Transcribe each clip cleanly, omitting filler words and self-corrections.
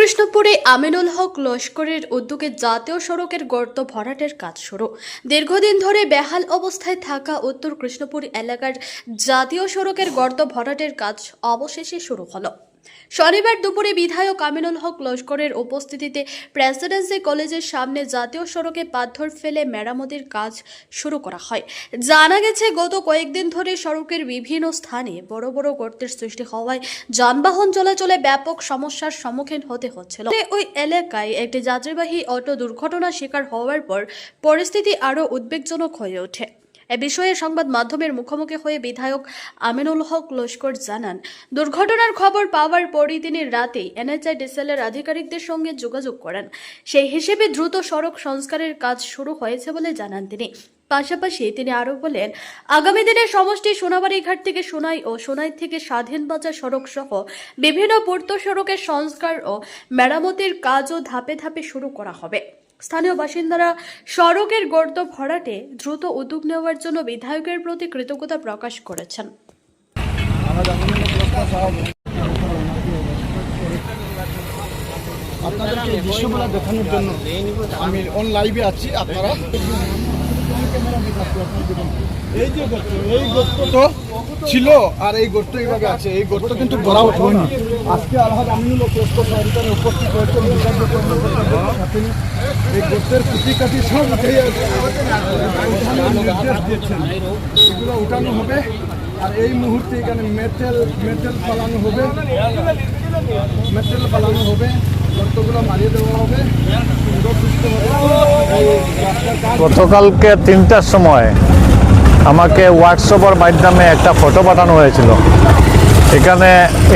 কৃষ্ণপুরে আমিনুল হক লস্করের উদ্যোগে জাতীয় সড়কের গর্ত ভরাটের কাজ শুরু। দীর্ঘদিন ধরে বেহাল অবস্থায় থাকা উত্তর কৃষ্ণপুর এলাকার জাতীয় সড়কের গর্ত ভরাটের কাজ অবশেষে শুরু হলো। শনিবার দুপুরে বিধায়ক আমিনুল হক লস্করের উপস্থিতিতে প্রেসিডেন্সি কলেজের সামনে জাতীয় সড়কে পাথর ফেলে মেরামতির কাজ শুরু করা হয়। জানা গেছে, গত কয়েকদিন ধরে সড়কের বিভিন্ন স্থানে বড় বড় গর্তের সৃষ্টি হওয়ায় যানবাহন চলাচলে ব্যাপক সমস্যার সম্মুখীন হতে হচ্ছিল। ওই এলাকায় একটি যাত্রীবাহী অটো দুর্ঘটনার শিকার হওয়ার পর পরিস্থিতি আরও উদ্বেগজনক হয়ে ওঠে। এ বিষয়ে সংবাদ মাধ্যমের মুখোমুখি হয়ে বিধায়ক আমিনুল হক লস্কর জানান, দুর্ঘটনার খবর পাওয়ার পরই তিনি রাতেই NHIDCL-এর আধিকারিকদের সঙ্গে যোগাযোগ করেন। সেই হিসেবে দ্রুত সড়ক সংস্কারের কাজ শুরু হয়েছে বলে জানান তিনি। পাশাপাশি তিনি আরও বলেন, আগামী দিনে সমষ্টি সোনাবাড়িঘাট থেকে সোনাই ও সোনাই থেকে স্বাধীন বাজার সড়ক সহ বিভিন্ন পূর্ত সড়কের সংস্কার ও মেরামতির কাজও ধাপে ধাপে শুরু করা হবে। স্থানীয় বাসিন্দারা সড়কের গর্ত ভরাটে দ্রুত উদ্যোগ নেওয়ার জন্য বিধায়কের প্রতি কৃতজ্ঞতা প্রকাশ করেছেন। আপনাদেরকে দৃশ্যগুলো দেখানোর জন্য আমি অন লাইভে আছি। আপনারা এই যে গর্ত, এই গর্ত তো ছিল আর এই গর্ত এইভাবে আছে। এই গর্ত কিন্তু ভরা হয়নি। আজকে আলহাজ আমিনুল হক লস্কর সাহেব এখানে উপস্থিত হয়েছেন। এই গর্তের কুটিকাটি সব উঠে নির্দেশ দিয়েছেন, এগুলো উঠানো হবে। আর এই মুহূর্তে এখানে মেটেল ফালানো হবে, গর্তগুলো মারিয়ে দেওয়া হবে। গতকালকে 3টার সময় আমাকে হোয়াটসঅ্যাপের মাধ্যমে একটা ফটো পাঠানো হয়েছিল। এখানে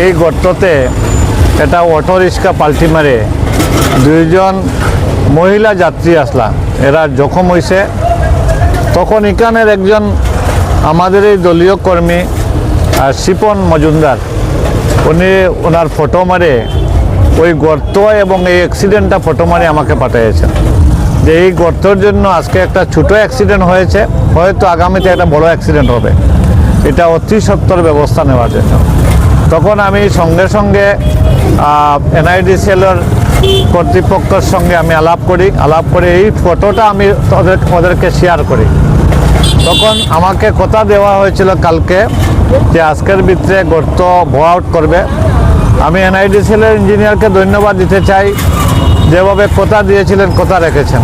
এই গর্ততে একটা অটো রিক্সা পাল্টি মারে 2জন মহিলা যাত্রী আসলা, এরা জখম হয়েছে। তখন এখানের একজন আমাদের এই দলীয় কর্মী শিপন মজুমদার, উনি ওনার ফটো মারে ওই গর্ত এবং এই অ্যাক্সিডেন্টটা ফটো মারে আমাকে পাঠিয়েছেন যে এই গর্তের জন্য আজকে একটা ছোটো অ্যাক্সিডেন্ট হয়েছে, হয়তো আগামীতে একটা বড় অ্যাক্সিডেন্ট হবে, এটা অতি সত্বর ব্যবস্থা নেওয়ার জন্য। তখন আমি সঙ্গে সঙ্গে NIDCL-এর কর্তৃপক্ষের সঙ্গে আমি আলাপ করে এই ফটোটা আমি ওদেরকে শেয়ার করি। তখন আমাকে কথা দেওয়া হয়েছিল কালকে যে আজকের ভিতরে গর্ত ভো আউট করবে। আমি NIDCL-এর ইঞ্জিনিয়ারকে ধন্যবাদ দিতে চাই, যেভাবে কথা দিয়েছিলেন কথা রেখেছেন।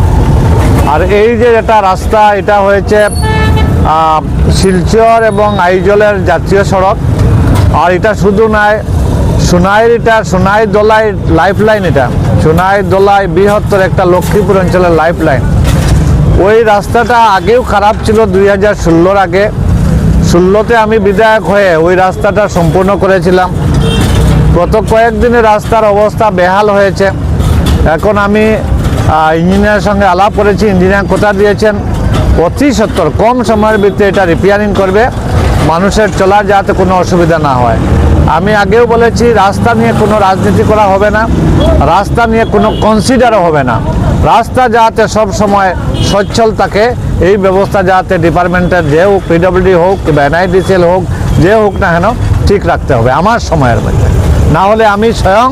আর এই যে এটা রাস্তা, এটা হয়েছে শিলচর এবং আইজলের জাতীয় সড়ক। আর এটা শুধু নয়, সোনাই দোলাই লাইফ লাইন, এটা সোনাই দোলাই বৃহত্তর একটা লক্ষ্মীপুর অঞ্চলের লাইফ লাইন। ওই রাস্তাটা আগেও খারাপ ছিল, 2016-র আগে। 16-তে আমি বিধায়ক হয়ে ওই রাস্তাটা সম্পূর্ণ করেছিলাম। গত কয়েকদিনে রাস্তার অবস্থা বেহাল হয়েছে। এখন আমি ইঞ্জিনিয়ারের সঙ্গে আলাপ করেছি, ইঞ্জিনিয়ার কথা দিয়েছেন অতি সত্বর কম সময়ের ভিতরে এটা রিপেয়ারিং করবে, মানুষের চলার যাতে কোনো অসুবিধা না হয়। আমি আগেও বলেছি, রাস্তা নিয়ে কোনো রাজনীতি করা হবে না, রাস্তা নিয়ে কোনো কনসিডারও হবে না। রাস্তা যাতে সব সময় সচ্ছল থাকে, এই ব্যবস্থা যাতে ডিপার্টমেন্টের যে হোক, PWD হোক কিংবা NIDCL হোক, যে হোক না কেন, ঠিক রাখতে হবে আমার সময়ের মধ্যে। না হলে আমি স্বয়ং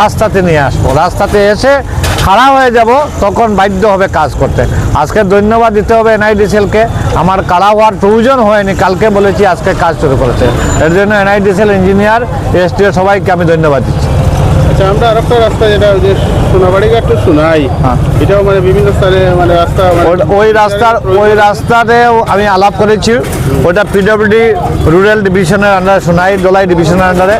রাস্তাতে নিয়ে আসবো, রাস্তাতে এসে খাড়া হয়ে যাব, তখন বাধ্য হবে কাজ করতে। আজকে ধন্যবাদ দিতে হবে NIDCL-কে, আমার খাড়া হওয়ার প্রয়োজন হয়নি, কালকে বলেছি আজকে কাজ শুরু করেছে। এর জন্য NIDCL ইঞ্জিনিয়ার, SDO সবাইকে আমি ধন্যবাদ দিচ্ছি। আচ্ছা, আমরা আরেকটা রাস্তা যেটা সোনাবাড়িঘাট টু সোনাই, এটাও মানে বিভিন্ন স্থানে মানে রাস্তা, ওই রাস্তাতেও আমি আলাপ করেছি। ওটা PWD রুরাল ডিভিশনের আন্ডারে, সোনাই দোলাই ডিভিশনের আন্ডারে।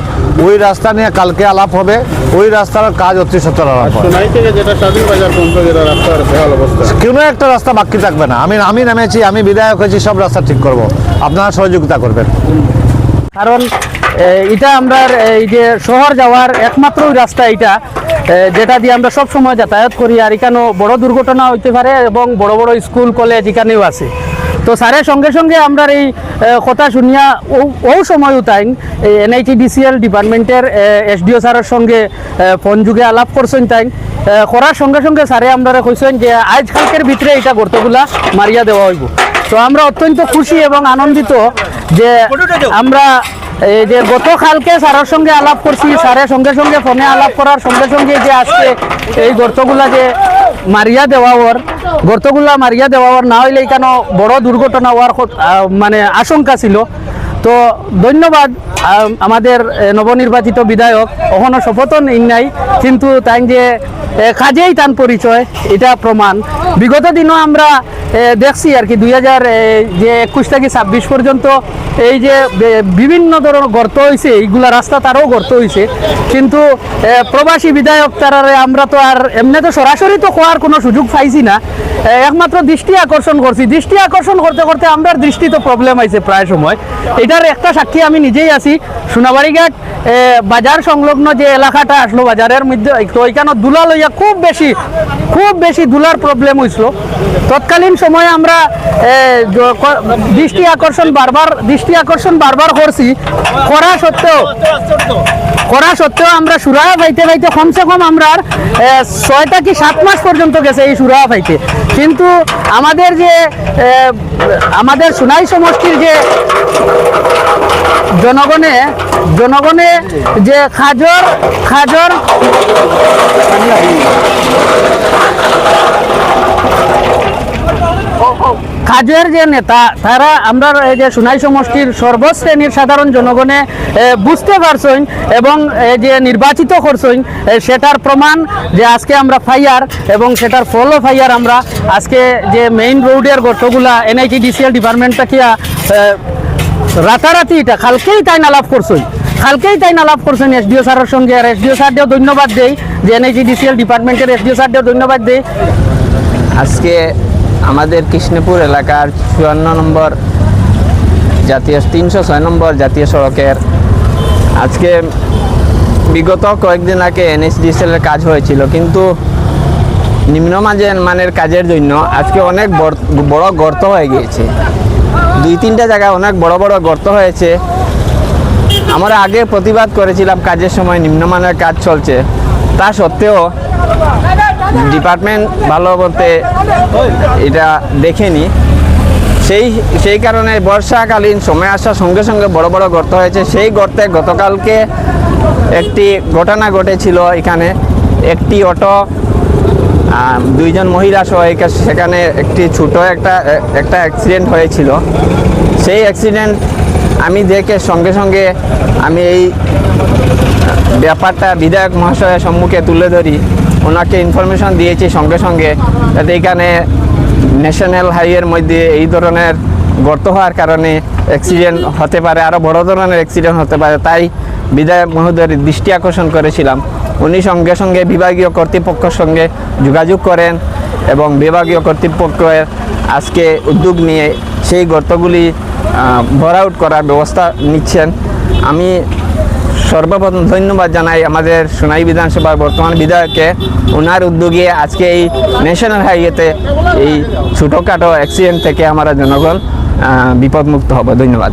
ওই রাস্তা নিয়ে কালকে আলাপ হবে। ওই রাস্তার কাজ অতি সত্তর আলাপ হবে। সোনাই থেকে যেটা স্বাধীন বাজার পর্যন্ত যেটা রাস্তার বেহাল অবস্থা, কোনো একটা রাস্তা বাকি থাকবে না। আমি নেমেছি, আমি বিধায়ক হয়েছি, সব রাস্তা ঠিক করব, আপনারা সহযোগিতা করবেন। কারণ এটা আমরা এই যে শহর যাওয়ার একমাত্র রাস্তা এটা, যেটা দিয়ে আমরা সব সময় যাতায়াত করি। আর এখানেও বড় দুর্ঘটনা হইতে পারে এবং বড় বড় স্কুল কলেজ এখানেও আছে। তো স্যারের সঙ্গে সঙ্গে আমরা এই কথা শুনিয়া ও সময় তাই NIDCL ডিপার্টমেন্টের SDO স্যারের সঙ্গে ফোন যুগে আলাপ করছেন। তাই করার সঙ্গে সঙ্গে স্যারে আমরা কইছেন যে আজকালকের ভিতরে এটা গর্তগুলা মারিয়া দেওয়া হইব। তো আমরা অত্যন্ত খুশি এবং আনন্দিত যে আমরা এই যে গতকালকে স্যারের সঙ্গে আলাপ করছি, স্যারের সঙ্গে সঙ্গে ফোনে আলাপ করার সঙ্গে সঙ্গে যে আজকে এই গর্তগুলা যে মারিয়া দেওয়ার গর্তগুলা মারিয়া দেওয়ার না হইলে এখানে বড় দুর্ঘটনা হওয়ার মানে আশঙ্কা ছিল। তো ধন্যবাদ আমাদের নবনির্বাচিত বিধায়ক, কখনো শপথও নাই কিন্তু তাই যে কাজেই তার পরিচয় এটা প্রমাণ। বিগত দিনও আমরা দেখছি আর কি 2021 থেকে 26 পর্যন্ত এই যে বিভিন্ন ধরনের গর্ত হয়েছে, এইগুলা রাস্তা তারও গর্ত হয়েছে, কিন্তু প্রবাসী বিধায়ক তারারে আমরা তো আর এমনি তো সরাসরি তো কোয়ার কোনো সুযোগ পাইছি না, একমাত্র দৃষ্টি আকর্ষণ করছি। দৃষ্টি আকর্ষণ করতে করতে আমরা দৃষ্টি তো প্রবলেম হয়েছে প্রায় সময়। এটার একটা সাক্ষী আমি নিজেই আছি। সোনাবাড়িঘাট বাজার সংলগ্ন যে এলাকাটা আসলো বাজারের মধ্যে, তো ওইখানে দুলা লইয়া খুব বেশি দুলার প্রবলেম হয়েছিল। তৎকালীন সময়ে আমরা দৃষ্টি আকর্ষণ বারবার করছি, করা সত্ত্বেও আমরা সুরাহা পাইতে কমসে কম আমরা 6 থেকে 7 মাস পর্যন্ত গেছে এই সুরাহা পাইতে। কিন্তু আমাদের সোনাই সমষ্টির যে জনগণে যে খাজর কাজের যে নেতা তারা আমরা এই যে সোনাই সমষ্টির সর্বশ্রেণীর সাধারণ জনগণে বুঝতে পারছেন এবং যে নির্বাচিত করছেন সেটার প্রমাণ যে আজকে আমরা ফাইয়ার এবং সেটার ফলও ফাইয়ার। আমরা আজকে যে মেইন রোডের গর্তগুলা NITDCL ডিপার্টমেন্টটা কিয়া রাতারাতি এটা কালকেই তাই আলাপ করছেন SDO স্যারের সঙ্গে। আর SDO স্যারকেও ধন্যবাদ দেই, যে NITDCL ডিপার্টমেন্টের SDO স্যারকেও ধন্যবাদ দেই। আজকে আমাদের কৃষ্ণপুর এলাকার 54 নম্বর 306 নম্বর জাতীয় সড়কের আজকে বিগত কয়েকদিন আগে NHDCL এর কাজ হয়েছিল, কিন্তু নিম্নমানের কাজের জন্য আজকে অনেক বড় গর্ত হয়ে গিয়েছে। 2-3টা জায়গায় অনেক বড় গর্ত হয়েছে। আমরা আগে প্রতিবাদ করেছিলাম কাজের সময় নিম্নমানের কাজ চলছে, তা সত্ত্বেও ডিপার্টমেন্ট ভালো বলতে এটা দেখেনি। সেই কারণে বর্ষাকালীন সময় আসার সঙ্গে সঙ্গে বড় গর্ত হয়েছে। সেই গর্তে গতকালকে একটি ঘটনা ঘটেছিল। এখানে একটি অটো 2 জন মহিলা সহ সেখানে একটি ছোট একটা অ্যাক্সিডেন্ট হয়েছিল। সেই অ্যাক্সিডেন্ট আমি দেখে সঙ্গে সঙ্গে আমি এই ব্যাপারটা বিধায়ক মহাশয়ের সম্মুখে তুলে ধরি, ওনাকে ইনফরমেশন দিয়েছি সঙ্গে সঙ্গে, যাতে এখানে ন্যাশনাল হাইওয়ের মধ্যে এই ধরনের গর্ত হওয়ার কারণে অ্যাক্সিডেন্ট হতে পারে, আরও বড় ধরনের অ্যাক্সিডেন্ট হতে পারে। তাই বিধায়ক মহোদয়ের দৃষ্টি আকর্ষণ করেছিলাম। উনি সঙ্গে সঙ্গে বিভাগীয় কর্তৃপক্ষের সঙ্গে যোগাযোগ করেন এবং বিভাগীয় কর্তৃপক্ষের আজকে উদ্যোগ নিয়ে সেই গর্তগুলি ভরাউট করার ব্যবস্থা নিচ্ছেন। আমি সর্বপ্রথম ধন্যবাদ জানাই আমাদের সোনাই বিধানসভার বর্তমান বিধায়ককে। ওনার উদ্যোগে আজকে এই ন্যাশনাল হাইওয়েতে এই ছোটোখাটো অ্যাক্সিডেন্ট থেকে আমরা জনগণ বিপদমুক্ত হব। ধন্যবাদ।